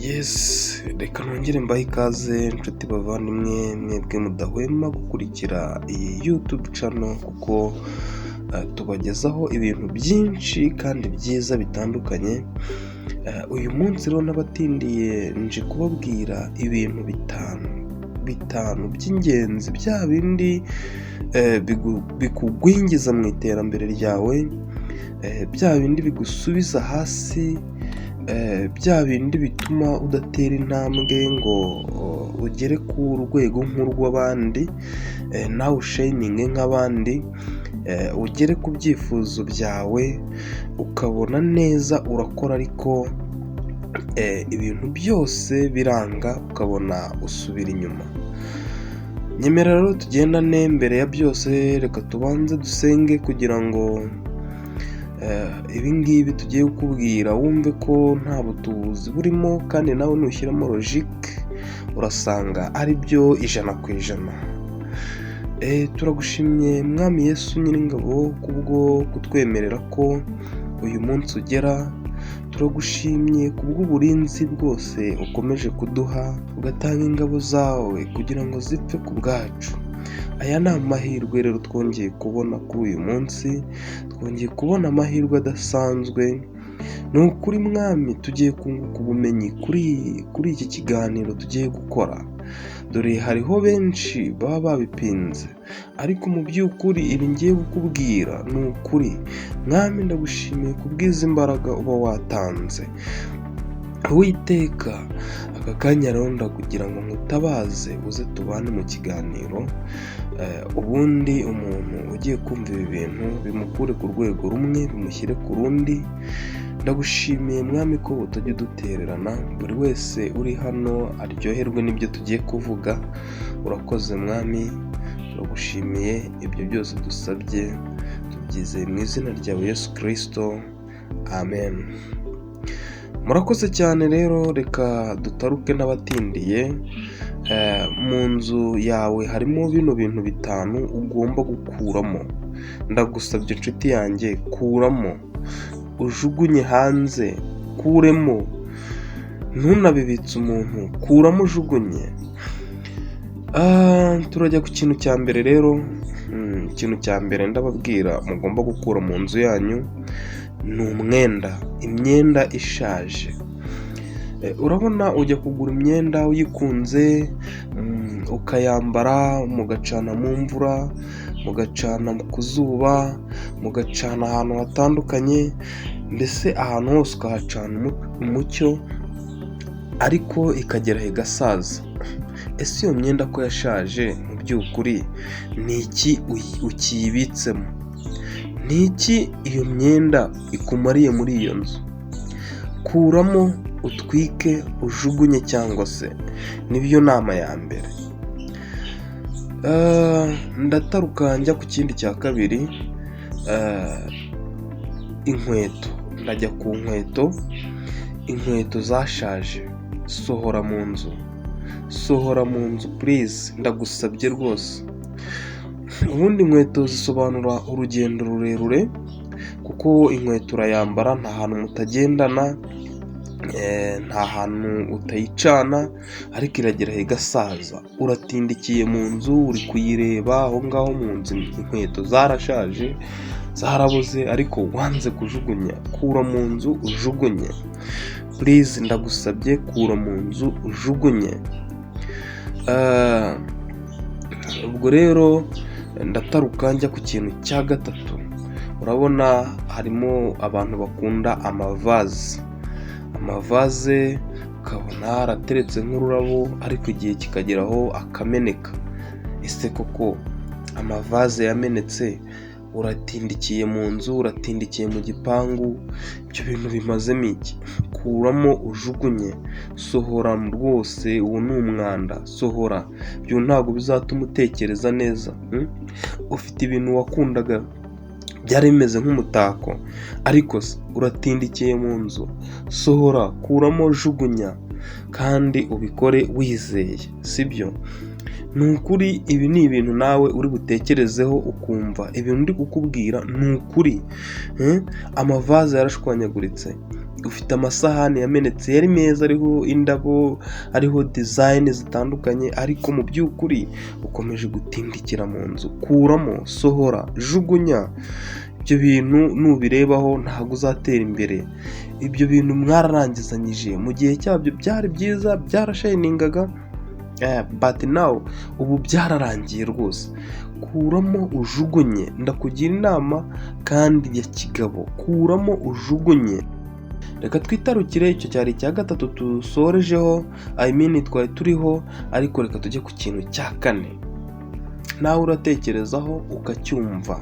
Yes, reka nongere mbahe ikaze inshuti bavandimwe mwebwe mudahwema gukurikira iyi YouTube channel kuko tubagezaho ibintu byinshi kandi byiza bitandukanye. Uyu munsi rero n'abatindiye nje kubabwira ibintu bitanu by'ingenzi, bya bindi bikugwingiza mu iterambere ryawe, bya bindi bigusubiza hasi, bya bindi bituma udatera intambwe ngo ugere ku rwego nk'urw'abandi, nawe ushininge nk'abandi, ugere ku byifuzo byawe, ukabona neza urakora ariko ibintu byose biranga, ukabona usubira inyuma. Nyemera rero tugendane. Mbere ya byose reka tubanze dusenge kugira ngo ibi ngibi tugiye kukubwira wumve ko nta butubuzi burimo, kandi nawe nushyiramo logique urasanga ari byo 100%. Turagushimye Mwami Yesu Nyiringabo kubwo kutwemerera ko uyu munsi ugera. Turagushimye kubw'uburinzi bwose ukomeje kuduha, ugatanga ingabo zawe kugira ngo zipfe ku bwacu. Aya ni amahirwe rero twongeye kubona kuri uyu munsi, twongeye kubona amahirwe adasanzwe. Ni ukuri Mwami, tugiye kunguka ubumenyi kuri iki kiganiro tugiye gukora. Dore hariho benshi baba babipinze, ariko mu by'ukuri ibi ngiye kukubwira ni ukuri. Mwami, ndagushimiye kubw'izi mbaraga uba watanze. Uwiteka, aka kanya rero ndakugira ngo nkutabaze uze tubane mu kiganiro, ubundi umuntu ugiye kumva ibi bintu bimukure ku rwego rumwe bimushyire ku rundi. Ndagushimiye Mwami ko utajya udutererana, buri wese uri hano aryoherwe n'ibyo tugiye kuvuga. Urakoze Mwami, turagushimiye. Ibyo byose dusabye tubyizeye mu izina ryawe Yesu Kristo, amen. Murakoze cyane rero, reka dutaruke n'abatindiye. Mu nzu yawe harimo bino bintu bitanu ugomba gukuramo. Ndagusabye inshuti yanjye, kuramo, ujugunye hanze, kuremo, ntunabibitse umuntu, kuramo ujugunye. Turajya ku kintu cya mbere rero. Ikintu cya mbere ndababwira mugomba gukura mu nzu yanyu ni imyenda ishaje. Urabona, ujya kugura imyenda uyikunze, ukayambara, mugacana mu mvura, mugacana ku zuba, mugacana ahantu hatandukanye, mbese ahantu hose ukahacana umucyo, ariko ikagera igasaza. Ese iyo myenda ko yashaje mu by'ukuri ni iki ukiyibitsemo? Ni iki iyo myenda ikumariye muri iyo nzu? Kuramo, utwike, ujugunye, cyangwa se nibyo nama ya mbere. Ndataruka njya ku kindi cya kabiri. Inkweto. Ndajya ku inkweto zashaje. Sohora mu nzu please, ndagusabye rwose. Ubundi inkweto zisobanura urugendo rurerure, kuko inkweto urayambara nta hantu mutagendana, nta hantu utayicana, ariko iragera igasaza. Uratindikiye mu nzu uri kuyireba aho ngaho mu nzu, inkweto zarashaje, zaraboze, ariko wanze kujugunya. Kura mu nzu ujugunye please, ndagusabye, kura mu nzu ujugunye. Ubwo rero ndataruka njya ku kintu cya gatatu. Urabona, harimo abantu bakunda amavaze, ukabona arateretse nk'ururabo, ariko igihe kikageraho akameneka. Ese koko amavaze yamenetse, uratindikiye mu nzu, uratindikiye mu gipangu, ibyo bintu bimazemo iki? Kuramo ujugunye. Sohora rwose, uwo ni umwanda. Sohora. Ibyo ntabwo bizatuma utekereza neza. Ufite ibintu wakundaga byari bimeze nk'umutako, ariko uratindikiye mu nzu. Sohora, kuramo, jugunya, kandi ubikore wizeye, sibyo? Ni ukuri ibi ni ibintu nawe uri butekerezeho ukumva ibintu ndi kukubwira ni ukuri. Amavaze yarashwanyaguritse, ufite amasahani yamenetse yari meza ariho indabo, ariho design zitandukanye, ariko mu by'ukuri ukomeje gutindikira mu nzu. Kuramo, sohora, jugunya. Ibyo bintu nubirebaho ntabwo uzatera imbere. Ibyo bintu mwararangizanyije, mu gihe cyabyo byari byiza, byarashiningaga, but now ubu byararangiye rwose. Kuramo ujugunye, ndakugira inama kandi ya kigabo. Kuramo ujugunye. Reka twitarukire, icyo cyari icya gatatu dusorejeho, twari turiho, ariko reka tujye ku kintu cya kane. Nawe uratekerezaho ukacyumva,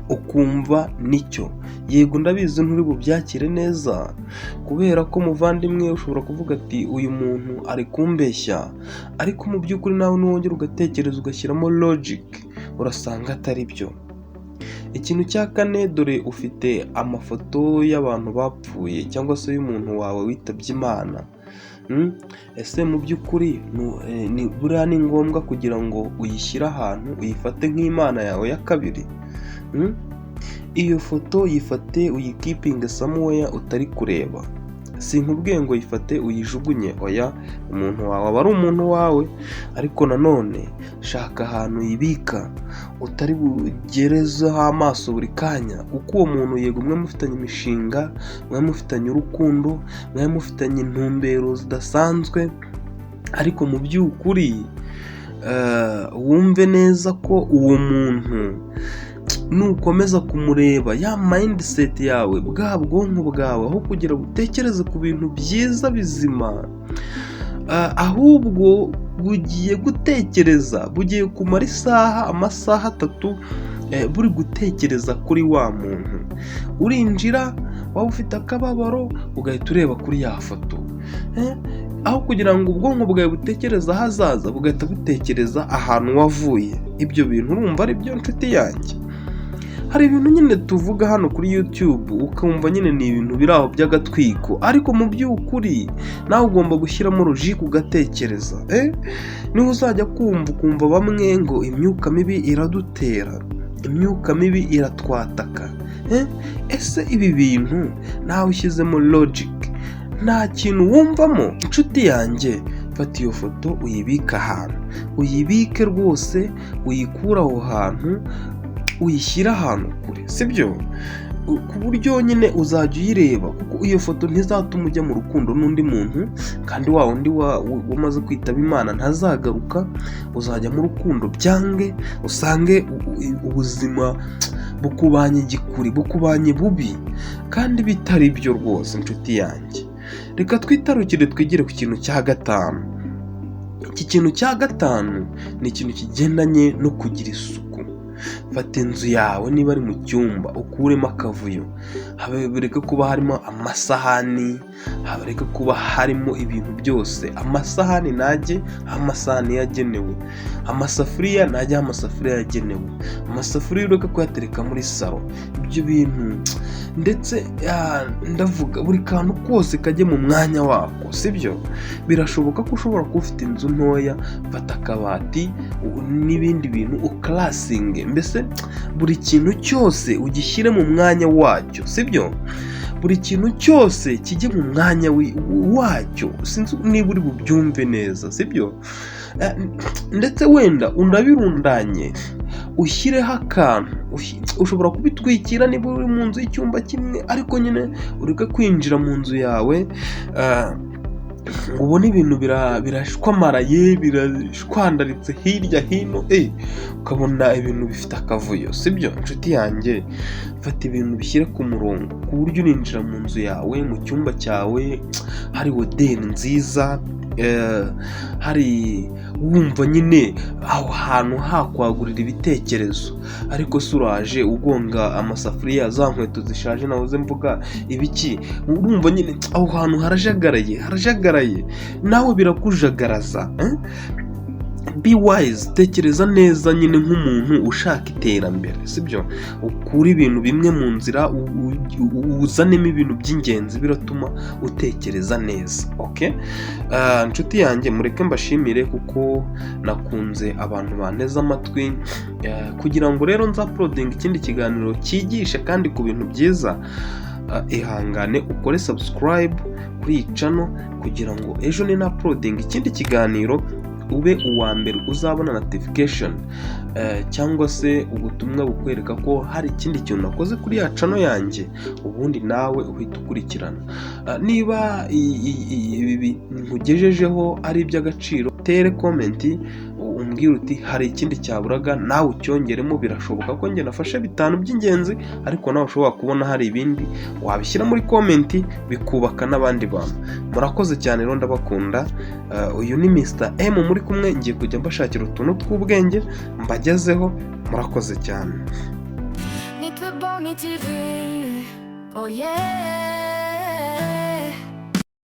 ukumva nicyo. Yego ndabizi nturi bubyakire neza, kubera ko muvandimwe ushobora kuvuga ati uyu muntu ari kumbeshya, ariko mu by'ukuri nawe nuwongera ugatekereza ugashyiramo logic, urasanga atari byo. Ikintu cya kane, dore ufite amafoto y'abantu bapfuye cyangwa se y'umuntu wawe witabye Imana. Ese mu by'ukuri buriya ni ngombwa kugira ngo uyishyire ahantu, uyifate nk'Imana yawe ya kabiri? Iyo foto yifate uyikipinge somewhere utari kureba. Sinkubwiye ngo yifate uyijugunye, oya, umuntu wawe aba ari umuntu wawe, ariko nanone shaka ahantu uyibika utari bugerezeho amaso buri kanya, kuko uwo muntu yego mwe mufitanye imishinga, mwe mufitanye urukundo, mwe mufitanye intumbero zidasanzwe, ariko mu by'ukuri wumve neza ko uwo muntu nukomeza kumureba, ya mindset yawe, bwa bwonko bwawe, aho kugira butekereze ku bintu byiza bizima, ahubwo bugiye gutekereza, bugiye kumara amasaha 3 buri gutekereza kuri wa muntu. Urinjira waba ufite akababaro ugahita ureba kuri ya foto, aho kugira ngo ubwonko bwawe butekereza ahazaza, bugahita butekereza ahantu wavuye. Ibyo bintu urumva ari byo nshuti yanjye? Hari ibintu nyine tuvuga hano kuri YouTube ukumva nyine ni ibintu biri aho by'agatwiko, ariko mu by'ukuri nawe ugomba gushyiramo logique ugatekereza. Niho uzajya kumva bamwe ngo imyuka mibi iradutera, imyuka mibi iratwataka. Ese ibi bintu nawe ushyizemo logic nta kintu wumvamo? Inshuti yanjye, fata iyo foto uyibike ahantu, uyibike rwose, uyikure aho hantu, uyishyira ahantu kure, sibyo? Ku buryo nyine uzajya uyireba, kuko iyo foto ntizatuma ujya mu rukundo n'undi muntu, kandi wa wundi wamaze kwitaba Imana ntazagaruka. Uzajya mu rukundo byange, usange ubuzima bukubanye igikuri, bukubanye bubi, kandi bitari byo rwose. Inshuti yanjye, reka twitarukire twigire ku kintu cya gatanu. Iki kintu cya gatanu ni ikintu kigendanye no kugira isuku. Fata inzu yawe, niba ari mu cyumba ukuremo akavuyo, habereke kuba harimo amasahani, habereke kuba harimo ibintu byose. Amasahani najye amasahani yagenewe, amasafuriya najye amasafuriya yagenewe, amasafuriya ureke kuyatereka muri salo. Ibyo bintu ndetse ndavuga buri kantu kose kajye mu mwanya wako, sibyo? Birashoboka ko ushobora kuba ufite inzu ntoya, fata akabati n'ibindi bintu uklasinge, mbese buri kintu cyose ugishyire mu mwanya wacyo, sibyo? Buri kintu cyose kijye mu mwanya wacyo. Sinzi niba uri bubyumve neza, sibyo? Ndetse wenda unabirundanye, ushyireho akantu, ushobora kubitwikira niba uri mu nzu y'icyumba kimwe, ariko nyine ureke kwinjira mu nzu yawe ngo ubone ibintu birashwamaraye, birashwandaritse hirya hino, ukabona ibintu bifite akavuyo, sibyo? Inshuti yanjye, fata ibintu bishyire ku murongo, ku buryo urinjira mu nzu yawe, mu cyumba cyawe, hari oderi nziza, hari wumva nyine aho hantu hakwagurira ibitekerezo. Ariko se uraje ugonga amasafuriya, za nkweto zishaje nahoze mvuga ibiki, urumva nyine aho hantu harajagaraye, nawe birakujagaraza. Be wise, tekereza neza nyine nk'umuntu ushaka iterambere, sibyo? Ukura ibintu bimwe mu nzira, uzanemo ibintu by'ingenzi, biratuma utekereza neza. Inshuti yanjye, mureke mbashimire kuko nakunze abantu banteze amatwi, kugira ngo rero nza uploading ikindi kiganiro cyigisha kandi ku bintu byiza. ihangane ukore subscribe kuri iyi channel kugira ngo ejo ni uploading ikindi kiganiro ube uwa mbere uzabona notification cyangwa se ubutumwa bukwereka ko hari ikindi kintu nakoze kuri ya channel yanjye, ubundi nawe uhita ukurikirana. Niba ibi nkugejejeho ari iby'agaciro, tere comment umbwira uti hari ikindi cyaburaga nawe ucyongeremo. Birashoboka ko njye nafashe 5 by'ingenzi, ariko nawe ushobora kubona hari ibindi wabishyira muri comment bikubaka n'abandi bantu. Murakoze cyane rero, ndabakunda. Uyu ni Mr M muri kumwe, ngiye kujya mbashakira utuntu tw'ubwenge mbagezeho. Murakoze cyane. Nitwe Bonny TV, oh yeah.